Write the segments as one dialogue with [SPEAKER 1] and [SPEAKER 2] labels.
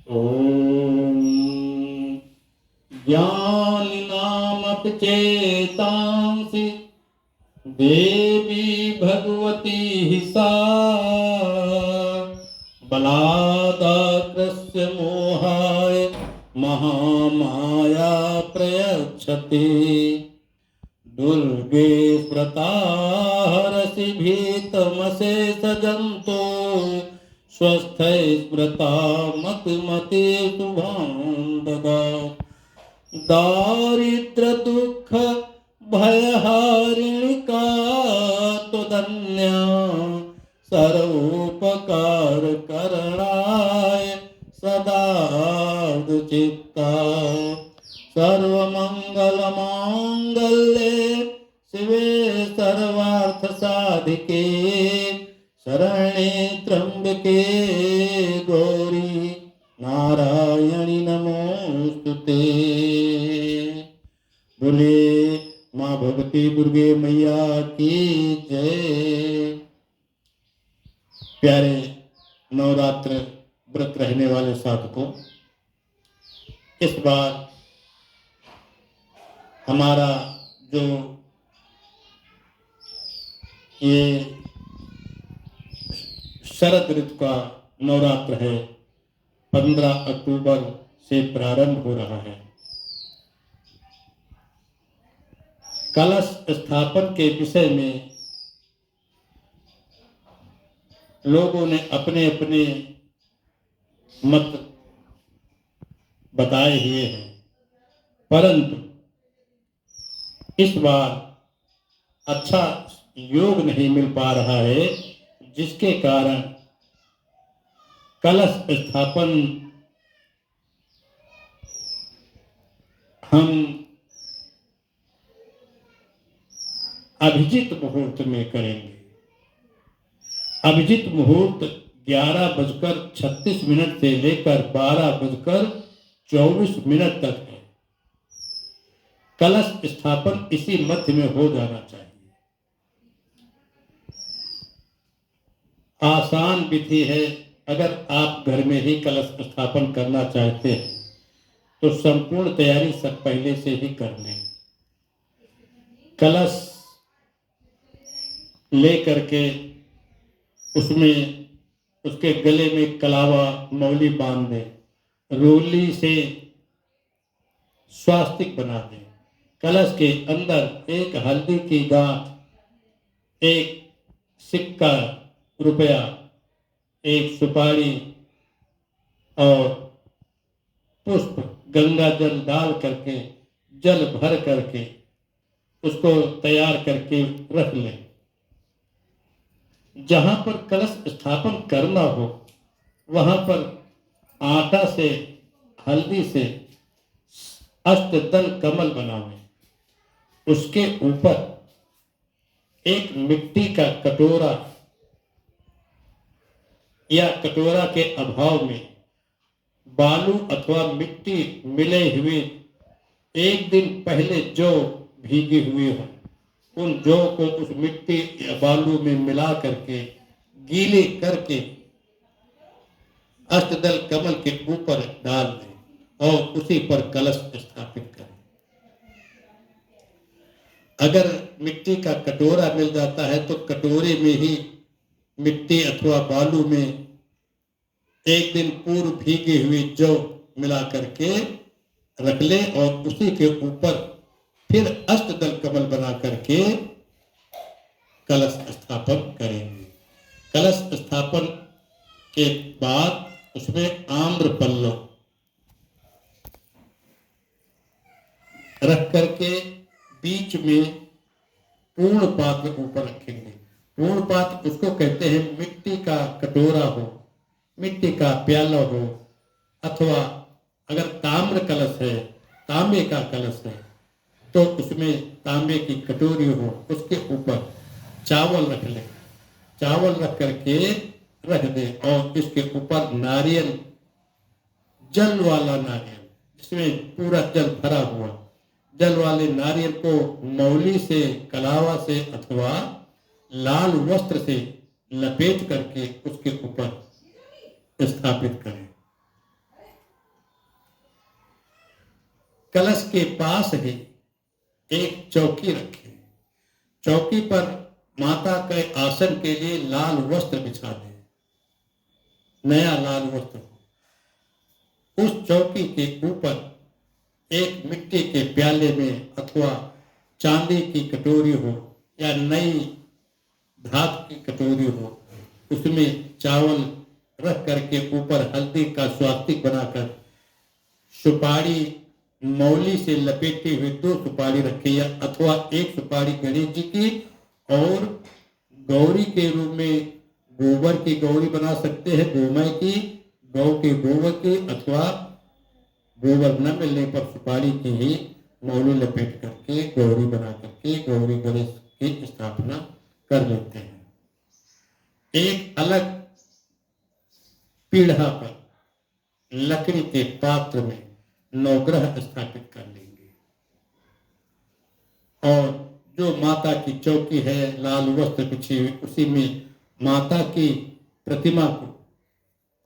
[SPEAKER 1] ॐ ज्ञानिनामपि चेतांसि देवी भगवती हि सा बलादाकृष्य मोहाय महामाया प्रयच्छति दुर्गे स्मृता हरसि भीतमशेषजन्तो स्वस्थै स्मृता मतिमते शुभां ददातु दारिद्र्य दुःख भयहारिणिका त्वदन्या सर्वोपकार करणाय सदा चित्ता सर्वमंगल मांगल्ये शिवे सर्वार्थ साधिके शरणे त्र्यंबके गौरी नारायणी नमोस्तुते। बोले माँ भगवती दुर्गे मैया की जय। प्यारे नवरात्र व्रत रहने वाले साधकों, इस बार हमारा जो ये शरद ऋतु का नवरात्र है 15 अक्टूबर से प्रारंभ हो रहा है। कलश स्थापन के विषय में लोगों ने अपने अपने मत बताए हुए हैं, परंतु इस बार अच्छा योग नहीं मिल पा रहा है, जिसके कारण कलश स्थापन हम अभिजित मुहूर्त में करेंगे। अभिजित मुहूर्त 11:36 से लेकर 12:24 तक है। कलश स्थापन इसी मध्य में हो जाना चाहिए। आसान विधि है। अगर आप घर में ही कलश स्थापन करना चाहते हैं तो संपूर्ण तैयारी सब पहले से ही कर लें। कलश ले करके उसमें उसके गले में कलावा मौली बांध दें, रोली से स्वास्तिक बना दें। कलश के अंदर एक हल्दी की गांठ, एक सिक्का रुपया, एक सुपारी और पुष्प गंगा जल डाल करके जल भर करके उसको तैयार करके रख लें। जहां पर कलश स्थापन करना हो वहां पर आटा से हल्दी से अष्टदल कमल बनावें। उसके ऊपर एक मिट्टी का कटोरा या कटोरा के अभाव में बालू अथवा मिट्टी मिले हुए एक दिन पहले जो भीगी हुई हो, उन जौ को उस मिट्टी या बालू में मिला करके गीले करके अष्टदल कमल के ऊपर डाल दें और उसी पर कलश स्थापित करें। अगर मिट्टी का कटोरा मिल जाता है तो कटोरे में ही मिट्टी अथवा बालू में एक दिन पूर्व भीगी हुई जौ मिला करके रख ले और उसी के ऊपर फिर अष्टदल कमल बना करके कलश स्थापन करेंगे। कलश स्थापन के बाद उसमें आम्र पल्लव रख करके बीच में पूर्ण पात्र ऊपर रखेंगे। पूर्ण पात्र उसको कहते हैं मिट्टी का कटोरा हो, मिट्टी का प्याला हो, अथवा अगर ताम्र कलश है, तांबे का कलश है तो उसमें तांबे की कटोरी हो, उसके ऊपर चावल रख ले। चावल रख करके रख दे और इसके ऊपर नारियल, जल वाला नारियल, जिसमें पूरा जल भरा हुआ जल वाले नारियल को मौली से, कलावा से अथवा लाल वस्त्र से लपेट करके उसके ऊपर स्थापित करें। कलश के पास ही एक चौकी रखें। चौकी पर माता के आसन के लिए लाल वस्त्र बिछा दें, नया लाल वस्त्र हो। उस चौकी के ऊपर एक मिट्टी के प्याले में अथवा चांदी की कटोरी हो या नई धातु की कटोरी हो, उसमें चावल रख करके ऊपर हल्दी का स्वास्तिक बनाकर सुपारी मौली से लपेटे हुए 2 सुपारी रखी, अथवा 1 सुपारी गणेश जी की और गौरी के रूप में गोबर की गौरी बना सकते हैं, गोमय की, गौ के गोबर की, अथवा गोबर न मिलने पर सुपारी की ही मौली लपेट करके गौरी बना करके गौरी गणेश की स्थापना कर लेते हैं। एक अलग पीढ़ा पर लकड़ी के पात्र में नवग्रह स्थापित कर लेंगे और जो माता की चौकी है लाल वस्त्र बिछी हुई, उसी में माता की प्रतिमा को,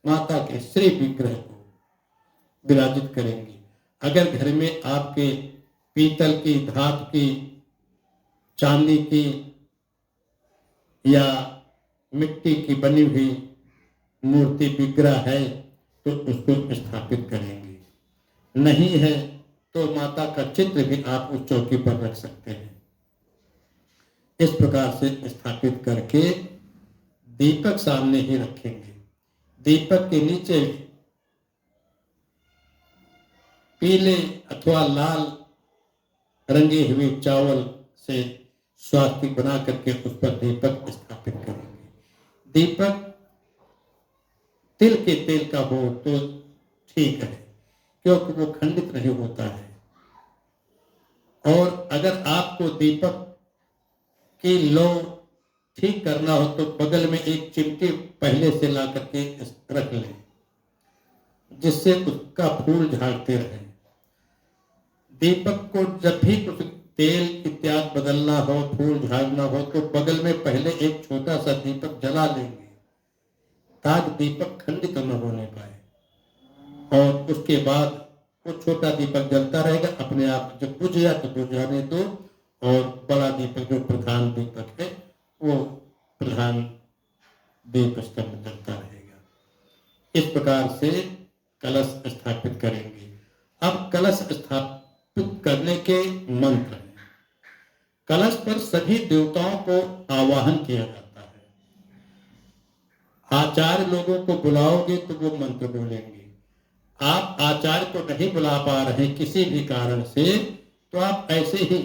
[SPEAKER 1] माता के श्री विग्रह को विराजित करेंगे। अगर घर में आपके पीतल की, धातु की, चांदी की या मिट्टी की बनी हुई मूर्ति विग्रह है तो उसको स्थापित करेंगे। नहीं है तो माता का चित्र भी आप उस चौकी पर रख सकते हैं। इस प्रकार से स्थापित करके दीपक सामने ही रखेंगे। दीपक के नीचे पीले अथवा लाल रंगे हुए चावल से स्वास्तिक बना करके उस पर दीपक स्थापित करेंगे। दीपक तिल के तेल का हो तो ठीक है, क्योंकि वो खंडित नहीं होता है। और अगर आपको दीपक की लौ ठीक करना हो तो बगल में एक चिमटी पहले से ला करके रख लें, जिससे उसका फूल झाड़ते रहे। दीपक को जब भी कुछ तेल इत्यादि बदलना हो, फूल झाड़ना हो, तो बगल में पहले एक छोटा सा दीपक जला लेंगे ताकि दीपक खंडित न होने पाए। और उसके बाद वो छोटा दीपक जलता रहेगा, अपने आप जब बुझ जाए तो बुझ जाने दो, और बड़ा दीपक जो प्रधान दीपक है वो प्रधान दीप स्तंभ जलता रहेगा। इस प्रकार से कलश स्थापित करेंगे। अब कलश स्थापित करने के मंत्र हैं। कलश पर सभी देवताओं को आवाहन किया जाता है। आचार्य लोगों को बुलाओगे तो वो मंत्र बोलेंगे। आप आचार्य को नहीं बुला पा रहे किसी भी कारण से, तो आप ऐसे ही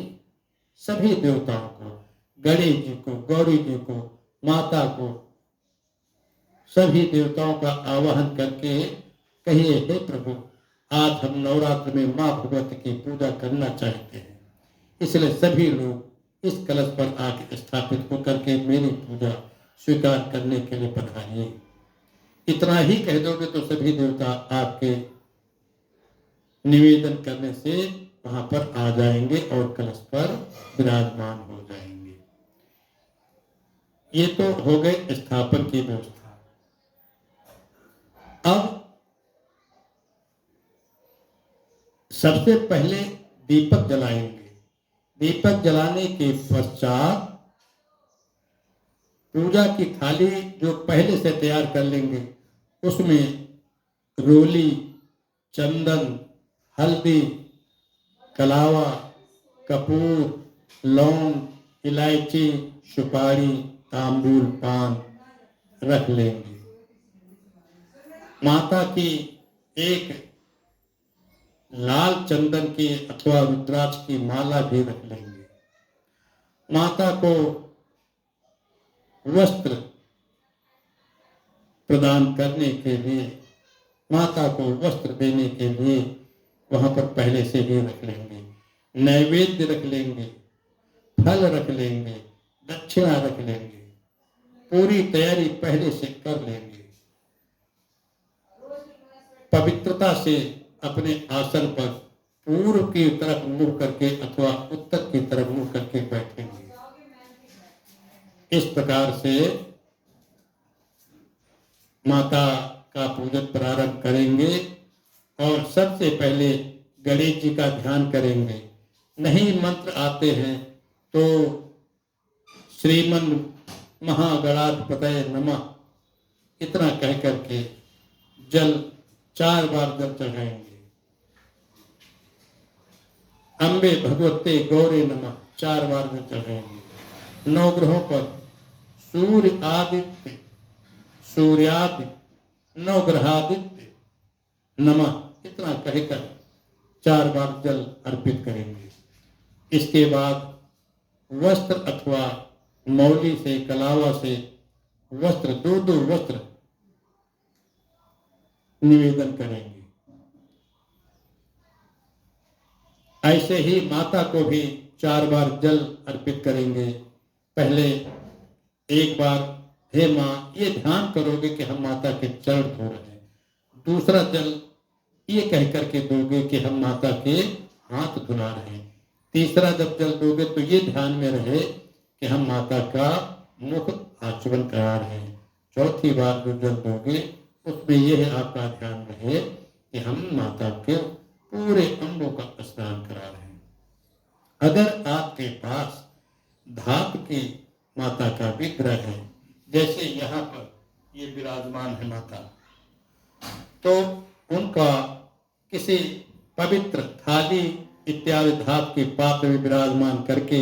[SPEAKER 1] सभी देवताओं को, गणेश जी को, गौरी जी को, माता को, सभी देवताओं का आवाहन करके कहिए, हे प्रभु, आज हम नवरात्र में माँ भगवती की पूजा करना चाहते हैं, इसलिए सभी लोग इस कलश पर आके स्थापित होकर के मेरी पूजा स्वीकार करने के लिए पधारिए। इतना ही कह दोगे तो सभी देवता आपके निवेदन करने से वहां पर आ जाएंगे और कलश पर विराजमान हो जाएंगे। ये तो हो गए स्थापन की व्यवस्था। अब सबसे पहले दीपक जलाएंगे। दीपक जलाने के पश्चात पूजा की थाली जो पहले से तैयार कर लेंगे, उसमें रोली, चंदन, हल्दी, कलावा, कपूर, लौंग, इलायची, सुपारी, तांबूल, पान रख लेंगे। माता की एक लाल चंदन की अथवा रुद्राक्ष की माला भी रख लेंगे। माता को वस्त्र प्रदान करने के लिए, माता को वस्त्र देने के लिए वहां पर पहले से भी रख लेंगे। नैवेद्य रख लेंगे, फल रख लेंगे, दक्षिणा रख लेंगे। पूरी तैयारी पहले से कर लेंगे। पवित्रता से अपने आसन पर पूर्व की तरफ मुड़ करके अथवा उत्तर की तरफ मुड़ करके बैठेंगे। इस प्रकार से माता का पूजन प्रारंभ करेंगे और सबसे पहले गणेश जी का ध्यान करेंगे। नहीं मंत्र आते हैं तो श्रीमन महागणाधिपतये नमः इतना कह करके जल 4 बार जल चढ़ाएंगे। अम्बे भगवते गौरे नमः 4 बार जल चढ़ाएंगे। 9 ग्रहों पर सूर्यादि 9 ग्रहादित्य नमः इतना कहकर 4 बार जल अर्पित करेंगे। इसके बाद वस्त्र अथवा मौली से कलावा से वस्त्र 2 वस्त्र निवेदन करेंगे। ऐसे ही माता को भी 4 बार जल अर्पित करेंगे। पहले एक बार हे माँ, ये ध्यान करोगे कि हम माता के चरण धो रहे हैं। दूसरा जल ये कह करके दोगे कि हम माता के हाथ धुला रहे हैं। तीसरा जब जल दोगे तो ये ध्यान में रहे कि हम माता का मुख आचमन करा रहे हैं। चौथी बार जो जल दोगे उसमें यह आपका ध्यान रहे कि हम माता के पूरे अंगों का स्नान करा रहे हैं। अगर आपके पास धातु की माता का विग्रह है, जैसे यहाँ पर ये विराजमान है माता, तो उनका किसी पवित्र थाली इत्यादि धातु के पात्र में विराजमान करके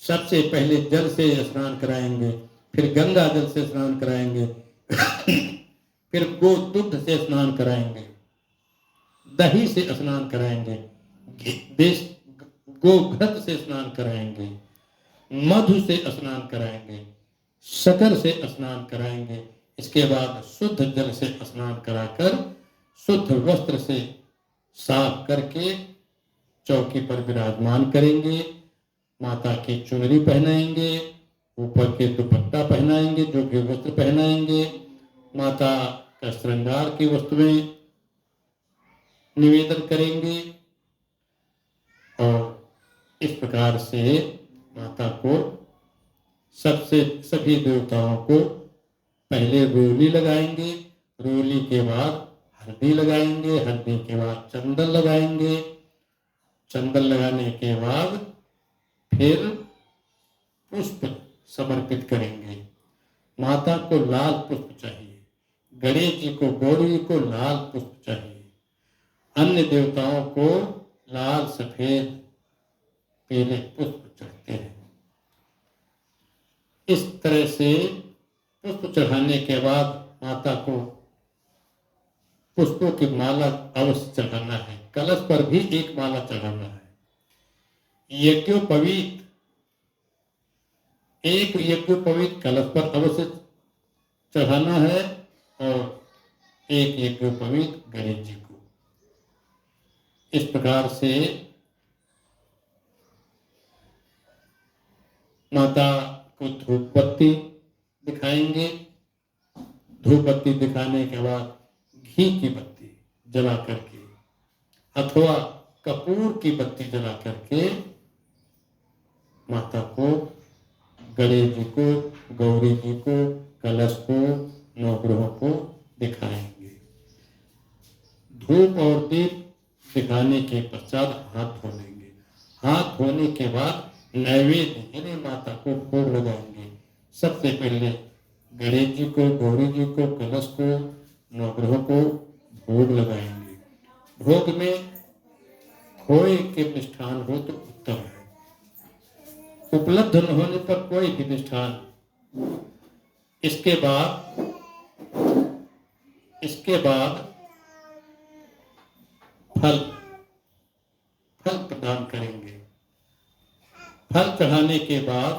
[SPEAKER 1] सबसे पहले जल से स्नान कराएंगे, फिर गंगा जल से स्नान कराएंगे, फिर गो दुग्ध से स्नान कराएंगे, दही से स्नान कराएंगे, गोघृत से स्नान कराएंगे, मधु से स्नान कराएंगे, शक्कर से स्नान कराएंगे। इसके बाद शुद्ध जल से स्नान कराकर शुद्ध वस्त्र से साफ करके चौकी पर विराजमान करेंगे। माता की चुनरी पहनाएंगे, ऊपर के दुपट्टा पहनाएंगे, जो भी वस्त्र पहनाएंगे, माता का श्रृंगार की वस्तुएं निवेदन करेंगे और इस प्रकार से माता को सभी देवताओं को पहले रोली लगाएंगे, रोली के बाद हल्दी लगाएंगे, हल्दी के बाद चंदन लगाएंगे, चंदन लगाने के बाद फिर पुष्प समर्पित करेंगे। माता को लाल पुष्प चाहिए, गणेश जी को गौरी जी को लाल पुष्प चाहिए, अन्य देवताओं को लाल सफेद पीले पुष्प चढ़ते हैं। इस तरह से पुष्प चढ़ाने के बाद माता को पुष्पों की माला अवश्य चढ़ाना है। कलश पर भी एक माला चढ़ाना है। यज्ञोपवीत एक यज्ञोपवीत कलश पर अवश्य चढ़ाना है और एक यज्ञोपवीत गणेश जी को। इस प्रकार से माता को धूप बत्ती दिखाएंगे। धूप बत्ती दिखाने के बाद घी की बत्ती जला करके अथवा कपूर की बत्ती जला करके माता को, गणेश जी को, गौरी जी को, कलश को, नवग्रहों को दिखाएंगे। धूप और दीप दिखाने के पश्चात हाथ धो लेंगे। हाथ धोने के बाद नैवेद्य यानी माता को भोग लगाएंगे। सबसे पहले गणेश जी को, गौरी जी को, कलश को, नवग्रहों को भोग लगाएंगे। भोग में खोए के मिष्ठान हो तो उत्तम है। उपलब्ध न होने पर कोई भी मिष्ठान। इसके बाद फल प्रदान करेंगे। फल चढ़ाने के बाद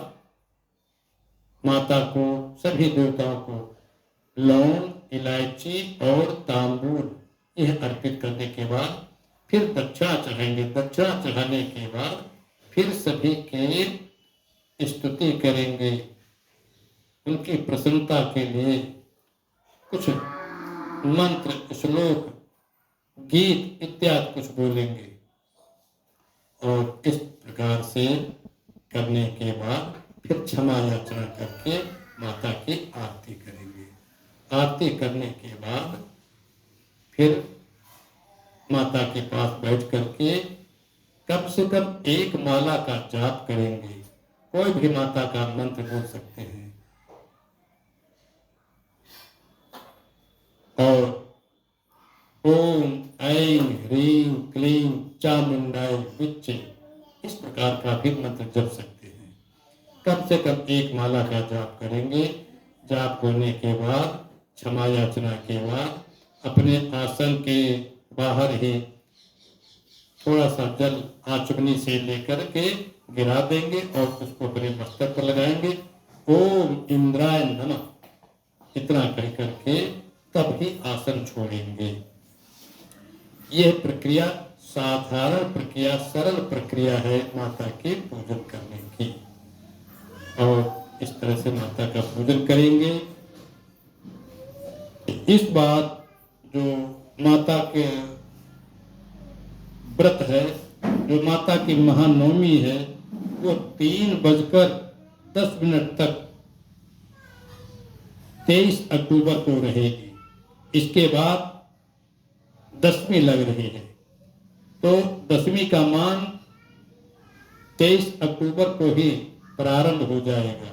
[SPEAKER 1] माता को, सभी देवताओं को लौंग, इलायची और तांबूल यह अर्पित करने के बाद फिर दक्षिणा चढ़ाएंगे। दक्षिणा चढ़ाने के बाद फिर सभी के स्तुति करेंगे। उनकी प्रसन्नता के लिए कुछ मंत्र, श्लोक, गीत इत्यादि कुछ बोलेंगे और इस प्रकार से करने के बाद फिर क्षमा याचना करके माता की आरती करेंगे। आरती करने के बाद फिर माता के पास बैठ करके कम से कम एक माला का जाप करेंगे। कोई भी माता का मंत्र बोल सकते हैं और ओम ऐं ह्रीं क्लीं चामुंडाय विच्चे इस प्रकार का भी मंत्र जप सकते हैं। कम से कम एक माला का जाप करेंगे। जाप होने के बाद क्षमा याचना के बाद अपने आसन के बाहर ही थोड़ा सा जल आचमनी से लेकर के गिरा देंगे और उसको अपने मस्तक पर लगाएंगे। ओम इंद्राय नमः इतना कह करके तब ही आसन छोड़ेंगे। यह प्रक्रिया साधारण प्रक्रिया, सरल प्रक्रिया है माता के पूजन करने की। और इस तरह से माता का पूजन करेंगे। इस बार जो माता के व्रत है, जो माता की महानवमी है, वो 3:10 तक 23 अक्टूबर को रहेगी। इसके बाद दशमी लग रही है, तो दशमी का मान 23 अक्टूबर को ही प्रारंभ हो जाएगा।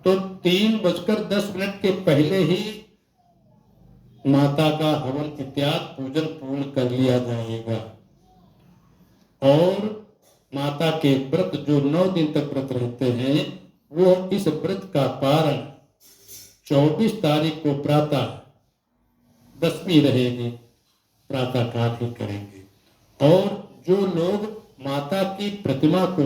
[SPEAKER 1] तो 3:10 के पहले ही माता का हवन इत्यादि पूजन पूर्ण कर लिया जाएगा। और माता के व्रत जो 9 दिन तक व्रत रहते हैं, वो इस व्रत का पारण 24 तारीख को प्रातः दशमी रहेगी, प्रातः काल ही करेंगे। और जो लोग माता की प्रतिमा को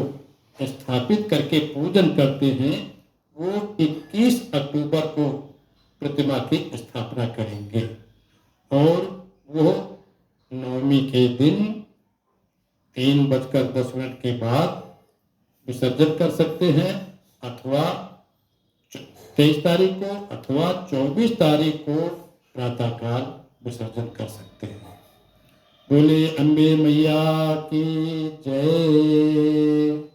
[SPEAKER 1] स्थापित करके पूजन करते हैं, वो 21 अक्टूबर को प्रतिमा की स्थापना करेंगे और वो नवमी के दिन 3:10 के बाद विसर्जन कर सकते हैं, अथवा 23 तारीख को अथवा 24 तारीख को प्रातःकाल विसर्जन कर सकते हैं। बोले अम्बे मैया की जय।